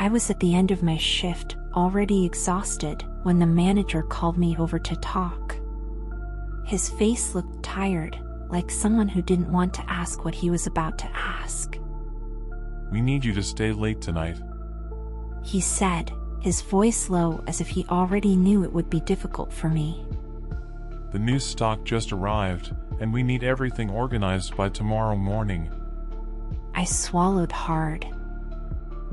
I was at the end of my shift, already exhausted, when the manager called me over to talk. His face looked tired, like someone who didn't want to ask what he was about to ask. "We need you to stay late tonight," he said, his voice low as if he already knew it would be difficult for me. "The new stock just arrived, and we need everything organized by tomorrow morning." I swallowed hard.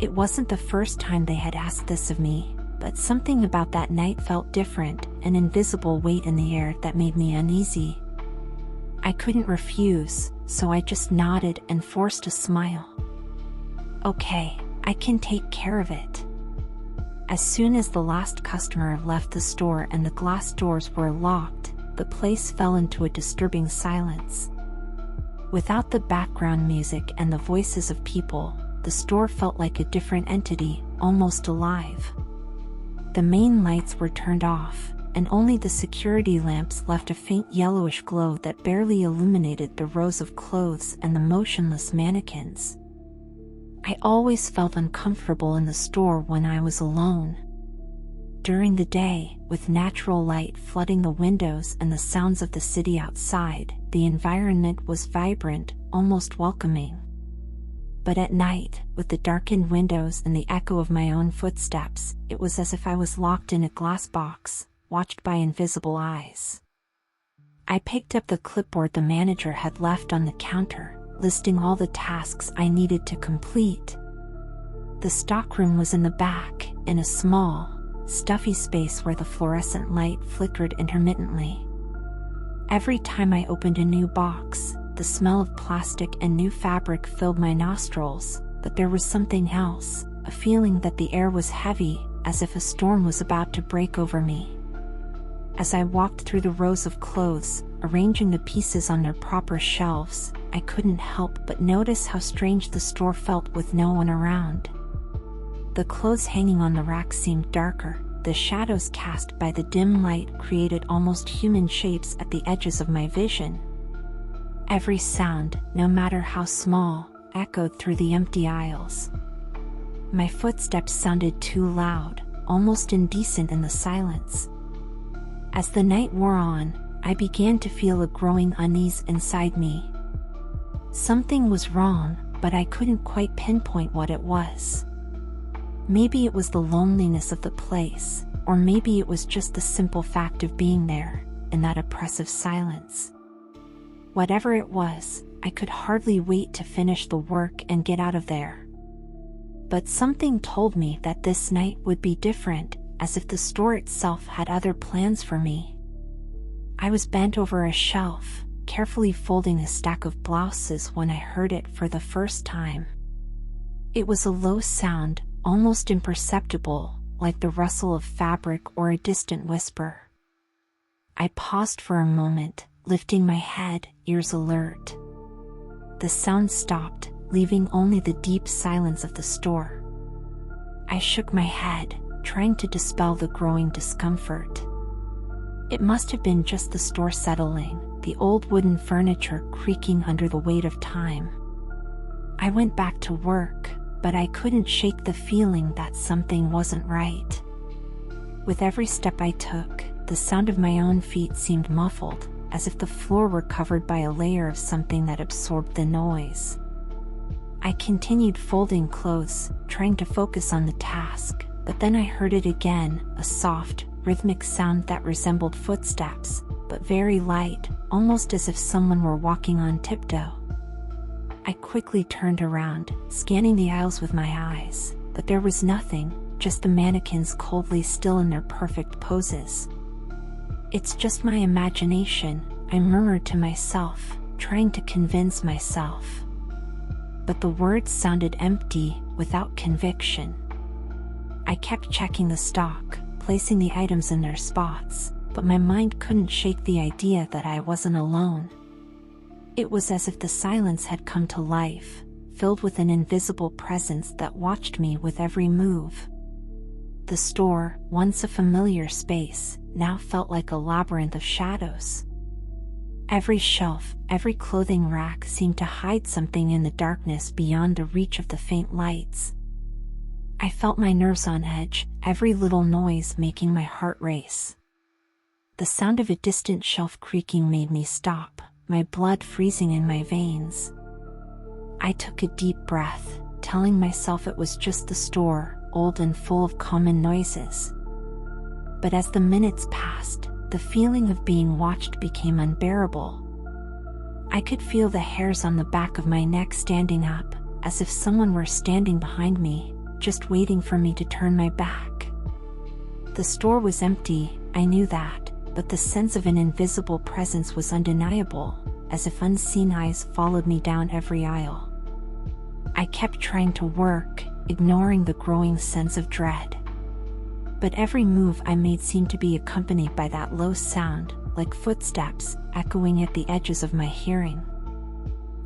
It wasn't the first time they had asked this of me, but something about that night felt different, an invisible weight in the air that made me uneasy. I couldn't refuse, so I just nodded and forced a smile. "Okay, I can take care of it." As soon as the last customer left the store and the glass doors were locked, the place fell into a disturbing silence. Without the background music and the voices of people, the store felt like a different entity, almost alive. The main lights were turned off, and only the security lamps left a faint yellowish glow that barely illuminated the rows of clothes and the motionless mannequins. I always felt uncomfortable in the store when I was alone. During the day, with natural light flooding the windows and the sounds of the city outside, the environment was vibrant, almost welcoming. But at night, with the darkened windows and the echo of my own footsteps, it was as if I was locked in a glass box, watched by invisible eyes. I picked up the clipboard the manager had left on the counter, listing all the tasks I needed to complete. The stockroom was in the back, in a small, stuffy space where the fluorescent light flickered intermittently. Every time I opened a new box, the smell of plastic and new fabric filled my nostrils, but there was something else, a feeling that the air was heavy, as if a storm was about to break over me. As I walked through the rows of clothes, arranging the pieces on their proper shelves, I couldn't help but notice how strange the store felt with no one around. The clothes hanging on the racks seemed darker, the shadows cast by the dim light created almost human shapes at the edges of my vision. Every sound, no matter how small, echoed through the empty aisles. My footsteps sounded too loud, almost indecent in the silence. As the night wore on, I began to feel a growing unease inside me. Something was wrong, but I couldn't quite pinpoint what it was. Maybe it was the loneliness of the place, or maybe it was just the simple fact of being there, in that oppressive silence. Whatever it was, I could hardly wait to finish the work and get out of there. But something told me that this night would be different, as if the store itself had other plans for me. I was bent over a shelf, carefully folding a stack of blouses when I heard it for the first time. It was a low sound, almost imperceptible, like the rustle of fabric or a distant whisper. I paused for a moment, lifting my head, ears alert. The sound stopped, leaving only the deep silence of the store. I shook my head, trying to dispel the growing discomfort. It must have been just the store settling, the old wooden furniture creaking under the weight of time. I went back to work, but I couldn't shake the feeling that something wasn't right. With every step I took, the sound of my own feet seemed muffled, as if the floor were covered by a layer of something that absorbed the noise. I continued folding clothes, trying to focus on the task, but then I heard it again, a soft, rhythmic sound that resembled footsteps, but very light, almost as if someone were walking on tiptoe. I quickly turned around, scanning the aisles with my eyes, but there was nothing, just the mannequins coldly still in their perfect poses. "It's just my imagination," I murmured to myself, trying to convince myself. But the words sounded empty, without conviction. I kept checking the stock, placing the items in their spots, but my mind couldn't shake the idea that I wasn't alone. It was as if the silence had come to life, filled with an invisible presence that watched me with every move. The store, once a familiar space, now felt like a labyrinth of shadows. Every shelf, every clothing rack seemed to hide something in the darkness beyond the reach of the faint lights. I felt my nerves on edge, every little noise making my heart race. The sound of a distant shelf creaking made me stop, my blood freezing in my veins. I took a deep breath, telling myself it was just the store, old and full of common noises. But as the minutes passed, the feeling of being watched became unbearable. I could feel the hairs on the back of my neck standing up, as if someone were standing behind me, just waiting for me to turn my back. The store was empty, I knew that, but the sense of an invisible presence was undeniable, as if unseen eyes followed me down every aisle. I kept trying to work, ignoring the growing sense of dread. But every move I made seemed to be accompanied by that low sound, like footsteps, echoing at the edges of my hearing.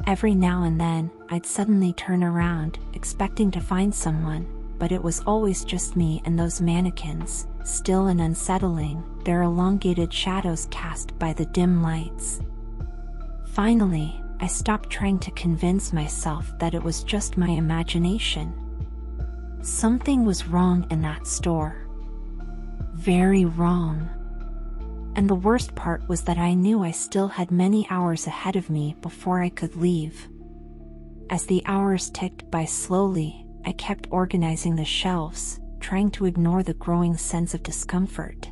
Every now and then, I'd suddenly turn around, expecting to find someone, but it was always just me and those mannequins, still and unsettling, their elongated shadows cast by the dim lights. Finally, I stopped trying to convince myself that it was just my imagination. Something was wrong in that store. Very wrong. And the worst part was that I knew I still had many hours ahead of me before I could leave. As the hours ticked by slowly, I kept organizing the shelves, trying to ignore the growing sense of discomfort.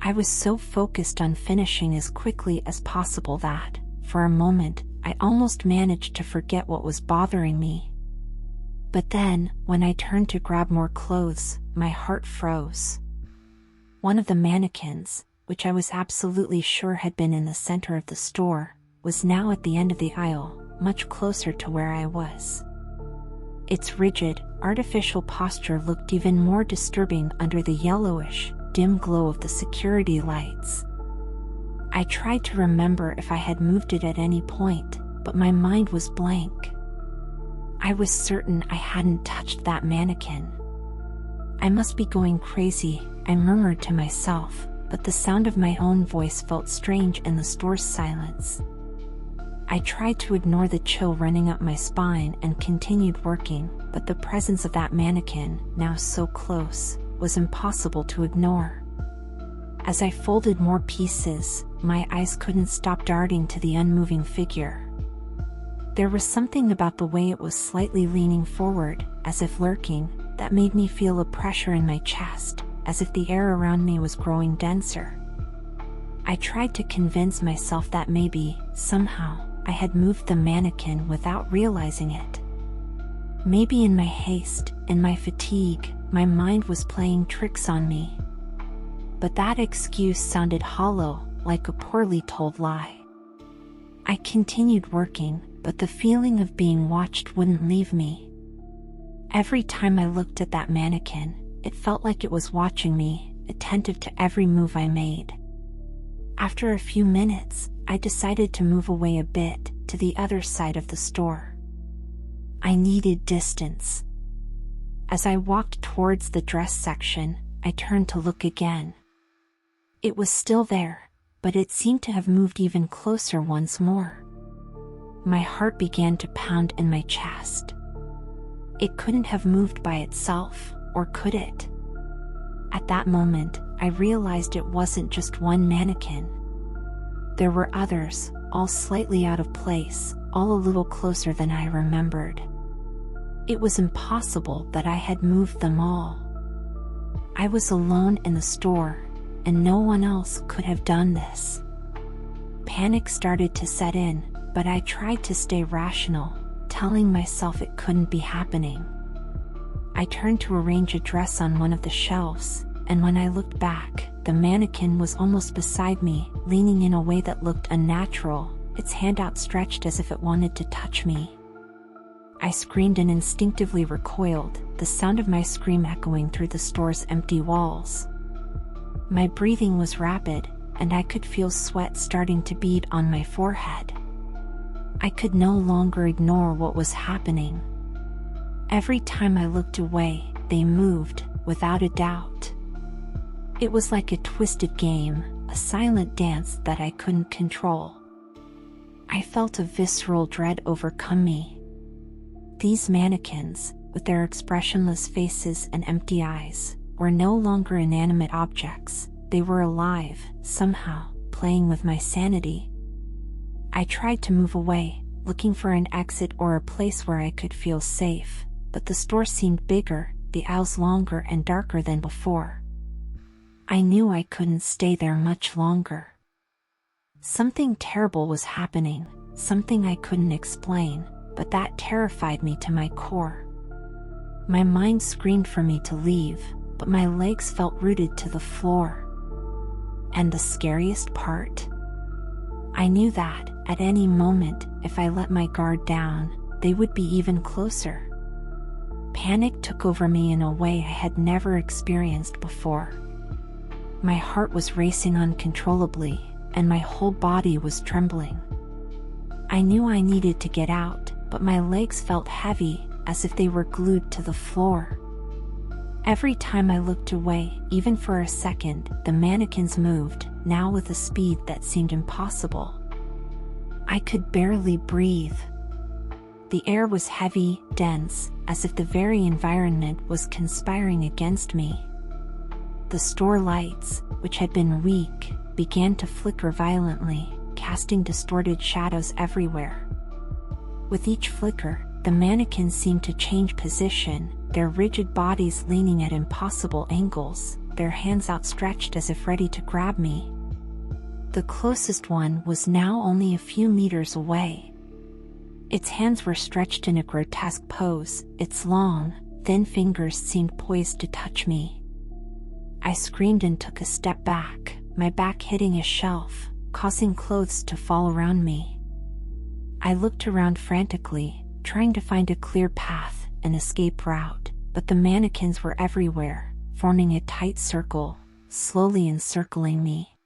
I was so focused on finishing as quickly as possible that, for a moment, I almost managed to forget what was bothering me. But then, when I turned to grab more clothes, my heart froze. One of the mannequins, which I was absolutely sure had been in the center of the store, was now at the end of the aisle, much closer to where I was. Its rigid, artificial posture looked even more disturbing under the yellowish, dim glow of the security lights. I tried to remember if I had moved it at any point, but my mind was blank. I was certain I hadn't touched that mannequin. I must be going crazy, I murmured to myself, but the sound of my own voice felt strange in the store's silence. I tried to ignore the chill running up my spine and continued working, but the presence of that mannequin, now so close, was impossible to ignore. As I folded more pieces, my eyes couldn't stop darting to the unmoving figure. There was something about the way it was slightly leaning forward, as if lurking, that made me feel a pressure in my chest, as if the air around me was growing denser. I tried to convince myself that maybe, somehow, I had moved the mannequin without realizing it. Maybe in my haste, in my fatigue, my mind was playing tricks on me. But that excuse sounded hollow, like a poorly told lie. I continued working, but the feeling of being watched wouldn't leave me. Every time I looked at that mannequin, it felt like it was watching me, attentive to every move I made. After a few minutes, I decided to move away a bit, to the other side of the store. I needed distance. As I walked towards the dress section, I turned to look again. It was still there, but it seemed to have moved even closer once more. My heart began to pound in my chest. It couldn't have moved by itself, or could it? At that moment, I realized it wasn't just one mannequin. There were others, all slightly out of place, all a little closer than I remembered. It was impossible that I had moved them all. I was alone in the store, and no one else could have done this. Panic started to set in, but I tried to stay rational, telling myself it couldn't be happening. I turned to arrange a dress on one of the shelves, and when I looked back, the mannequin was almost beside me, leaning in a way that looked unnatural, its hand outstretched as if it wanted to touch me. I screamed and instinctively recoiled, the sound of my scream echoing through the store's empty walls. My breathing was rapid, and I could feel sweat starting to bead on my forehead. I could no longer ignore what was happening. Every time I looked away, they moved, without a doubt. It was like a twisted game, a silent dance that I couldn't control. I felt a visceral dread overcome me. These mannequins, with their expressionless faces and empty eyes, were no longer inanimate objects. They were alive, somehow, playing with my sanity. I tried to move away, looking for an exit or a place where I could feel safe, but the store seemed bigger, the aisles longer and darker than before. I knew I couldn't stay there much longer. Something terrible was happening, something I couldn't explain, but that terrified me to my core. My mind screamed for me to leave, but my legs felt rooted to the floor. And the scariest part? I knew that, at any moment, if I let my guard down, they would be even closer. Panic took over me in a way I had never experienced before. My heart was racing uncontrollably, and my whole body was trembling. I knew I needed to get out, but my legs felt heavy, as if they were glued to the floor. Every time I looked away, even for a second, the mannequins moved, now with a speed that seemed impossible. I could barely breathe. The air was heavy, dense, as if the very environment was conspiring against me. The store lights, which had been weak, began to flicker violently, casting distorted shadows everywhere. With each flicker, the mannequins seemed to change position, their rigid bodies leaning at impossible angles, their hands outstretched as if ready to grab me. The closest one was now only a few meters away. Its hands were stretched in a grotesque pose, its long, thin fingers seemed poised to touch me. I screamed and took a step back, my back hitting a shelf, causing clothes to fall around me. I looked around frantically, trying to find a clear path, an escape route, but the mannequins were everywhere, forming a tight circle, slowly encircling me.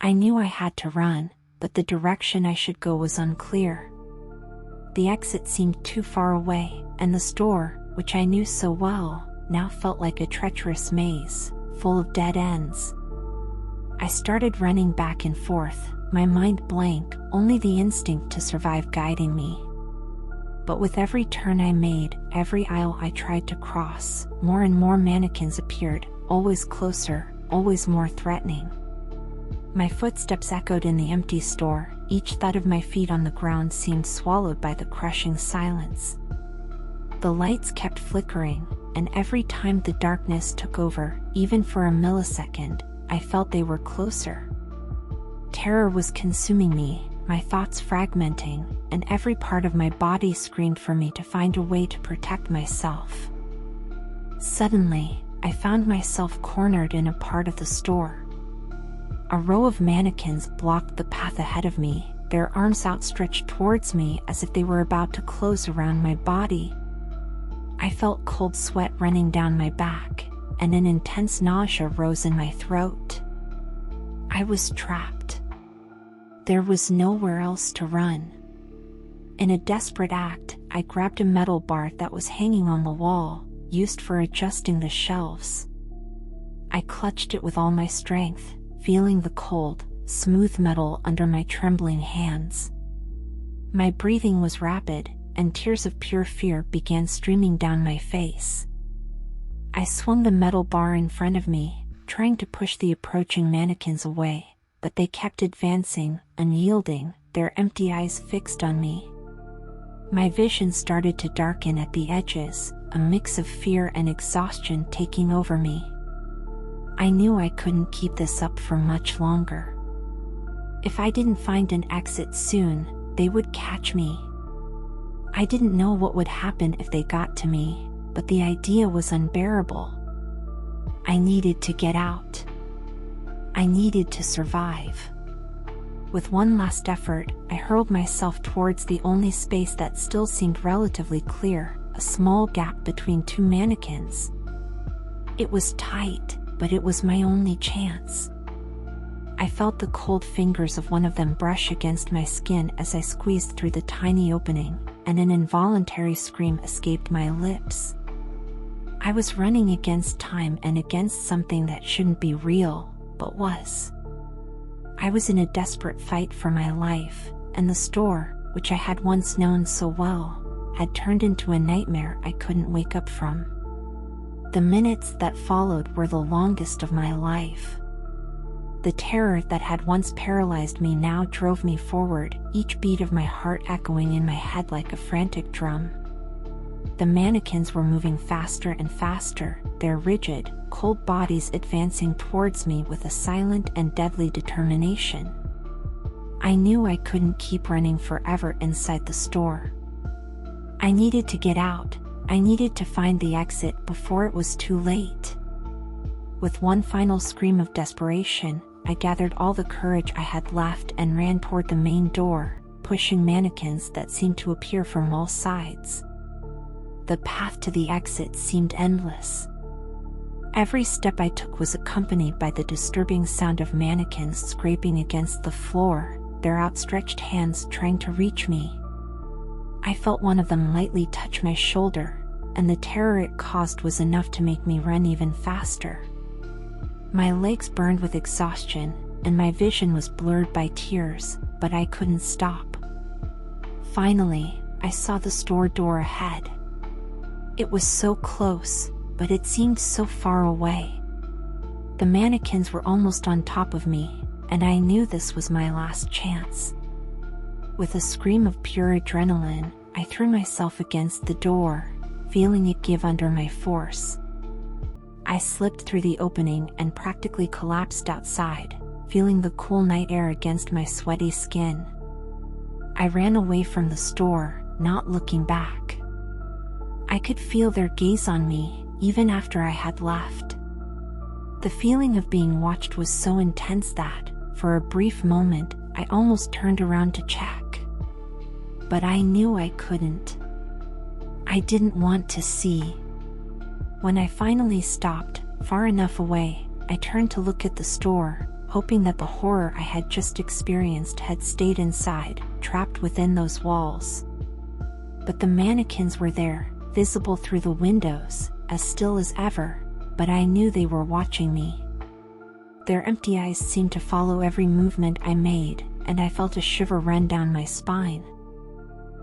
I knew I had to run, but the direction I should go was unclear. The exit seemed too far away, and the store, which I knew so well, now felt like a treacherous maze, full of dead ends. I started running back and forth, my mind blank, only the instinct to survive guiding me. But with every turn I made, every aisle I tried to cross, more and more mannequins appeared, always closer, always more threatening. My footsteps echoed in the empty store, each thud of my feet on the ground seemed swallowed by the crushing silence. The lights kept flickering, and every time the darkness took over, even for a millisecond, I felt they were closer. Terror was consuming me, my thoughts fragmenting, and every part of my body screamed for me to find a way to protect myself. Suddenly, I found myself cornered in a part of the store. A row of mannequins blocked the path ahead of me, their arms outstretched towards me as if they were about to close around my body. I felt cold sweat running down my back, and an intense nausea rose in my throat. I was trapped. There was nowhere else to run. In a desperate act, I grabbed a metal bar that was hanging on the wall, used for adjusting the shelves. I clutched it with all my strength, feeling the cold, smooth metal under my trembling hands. My breathing was rapid, and tears of pure fear began streaming down my face. I swung the metal bar in front of me, trying to push the approaching mannequins away, but they kept advancing, unyielding, their empty eyes fixed on me. My vision started to darken at the edges, a mix of fear and exhaustion taking over me. I knew I couldn't keep this up for much longer. If I didn't find an exit soon, they would catch me. I didn't know what would happen if they got to me, but the idea was unbearable. I needed to get out. I needed to survive. With one last effort, I hurled myself towards the only space that still seemed relatively clear, a small gap between two mannequins. It was tight, but it was my only chance. I felt the cold fingers of one of them brush against my skin as I squeezed through the tiny opening, and an involuntary scream escaped my lips. I was running against time and against something that shouldn't be real, but was. I was in a desperate fight for my life, and the store, which I had once known so well, had turned into a nightmare I couldn't wake up from. The minutes that followed were the longest of my life. The terror that had once paralyzed me now drove me forward, each beat of my heart echoing in my head like a frantic drum. The mannequins were moving faster and faster, their rigid, cold bodies advancing towards me with a silent and deadly determination. I knew I couldn't keep running forever inside the store. I needed to get out. I needed to find the exit before it was too late. With one final scream of desperation, I gathered all the courage I had left and ran toward the main door, pushing mannequins that seemed to appear from all sides. The path to the exit seemed endless. Every step I took was accompanied by the disturbing sound of mannequins scraping against the floor, their outstretched hands trying to reach me. I felt one of them lightly touch my shoulder, and the terror it caused was enough to make me run even faster. My legs burned with exhaustion, and my vision was blurred by tears, but I couldn't stop. Finally, I saw the store door ahead. It was so close, but it seemed so far away. The mannequins were almost on top of me, and I knew this was my last chance. With a scream of pure adrenaline, I threw myself against the door, feeling it give under my force. I slipped through the opening and practically collapsed outside, feeling the cool night air against my sweaty skin. I ran away from the store, not looking back. I could feel their gaze on me, even after I had left. The feeling of being watched was so intense that, for a brief moment, I almost turned around to check. But I knew I couldn't. I didn't want to see. When I finally stopped, far enough away, I turned to look at the store, hoping that the horror I had just experienced had stayed inside, trapped within those walls. But the mannequins were there, visible through the windows, as still as ever, but I knew they were watching me. Their empty eyes seemed to follow every movement I made, and I felt a shiver run down my spine.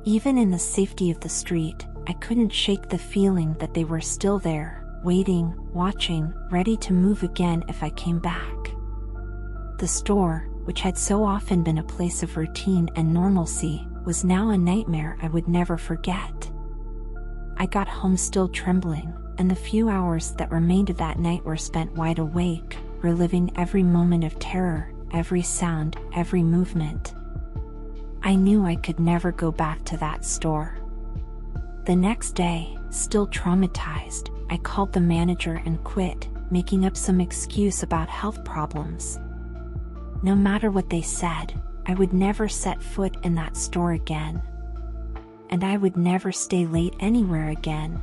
Even in the safety of the street, I couldn't shake the feeling that they were still there, waiting, watching, ready to move again if I came back. The store, which had so often been a place of routine and normalcy, was now a nightmare I would never forget. I got home still trembling, and the few hours that remained of that night were spent wide awake, reliving every moment of terror, every sound, every movement. I knew I could never go back to that store. The next day, still traumatized, I called the manager and quit, making up some excuse about health problems. No matter what they said, I would never set foot in that store again. And I would never stay late anywhere again.